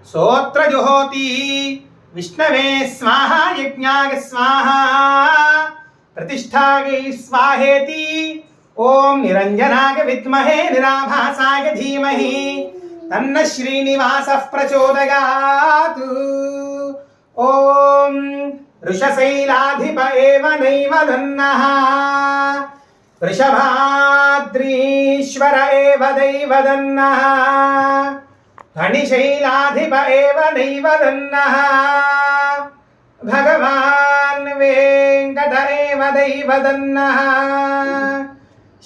सोऽत्र जुहोति विष्णवे स्वाहा यज्ञाय स्वाहा प्रतिष्ठायै स्वाहेति ओम निरंजनाय विद्महे निराभासाय धीमहि तन्न श्रीनिवासः प्रचोदयात्। ओम वृषशैलाधिप एव नैव दन्नः वृषभाद्रीश्वर एव दैवदन्नः धनिशैलाधिप एव नैव दन्नः भगवान् वेङ्कट एव दैवदन्नः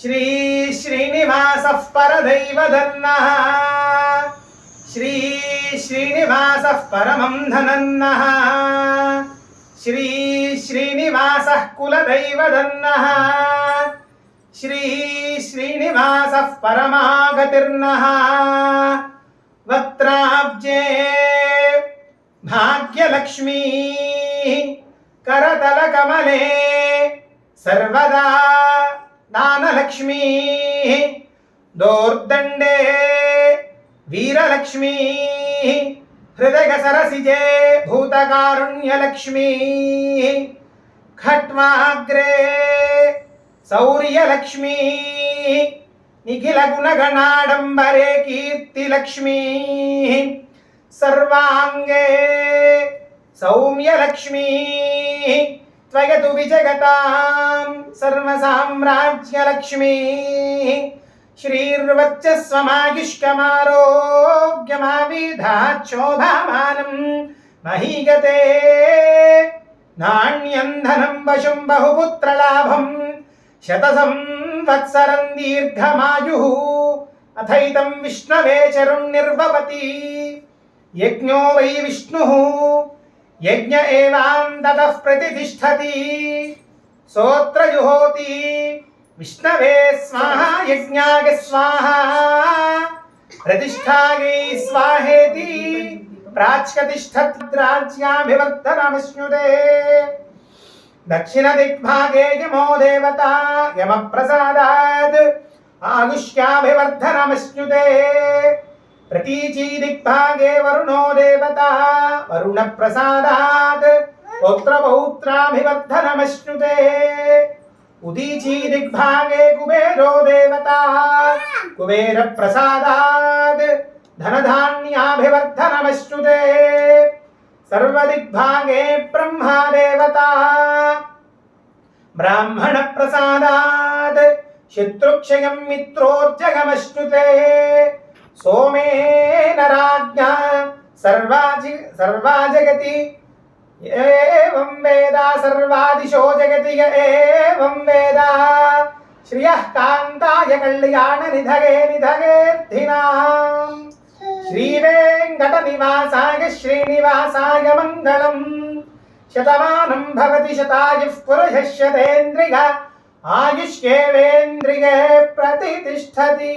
श्री श्रीनिवासः परदैवदन्नः श्री श्रीनिवासः परमं धनन्नः श्री श्रीनिवासः कुलदैवदन्नः श्री श्रीनिवासः परमागतिर्नः वक्त्राब्जे भाग्यलक्ष्मी करतलकमले सर्वदा दानलक्ष्मी दोर्दण्डे वीरलक्ष्मी हृदयसरसिजे भूतकारुण्यलक्ष्मी खट्वाग्रे शौर्यलक्ष्मी निखिलगुणगणाडम्बरे कीर्तिलक्ष्मी सर्वांगे सौम्यलक्ष्मी त्वयतु विजगतां सर्वसाम्राज्यलक्ष्मी श्रीर्वच्चस्वमायुष्कमारोग्यमाविधाच्छोभामानं महीगते नाण्यं धनं वशुं बहुपुत्रलाभं शतसंवत्सरं दीर्घमायुः अथैतं विष्णवे चरुं निर्भवति यज्ञो वै विष्णुः यज्ञ एवां ततः प्रतिष्ठति सोऽत्र जुहोति विष्णवे स्वाहा यज्ञाय स्वाहा प्रतिष्ठायै स्वाहेति प्राच्यतिष्ठद्राज्याभिवर्धनमश्नुते दक्षिणदिग्भागे यमो देवता यमप्रसादात् आयुष्याभिवर्धनमश्नुते प्रतीची दिग्भागे वरुणो देवता वरुणप्रसादात् पौत्रपौत्राभिवर्धनमश्नुते उदीची दिग्भागे कुबेरो देवता कुबेरप्रसादात् धनधान्याभिवर्धनमश्नुते सर्वदिग्भागे ब्रह्मा देवता ब्राह्मणप्रसादात् शत्रुक्षयं मित्रोर्जगमश्नुते सोमेन राज्ञा सर्वा जगति एवं वेदा सर्वादिशो जगति एवं वेदा श्रियः कान्ताय कल्याणनिधये निधयेऽर्थिनाम् श्रीवेङ्कटनिवासाय श्रीनिवासाय मङ्गलम् शतमानं भवति शतायुः पुरुषः शतेन्द्रिय आयुष्येवेन्द्रिये प्रतिष्ठति।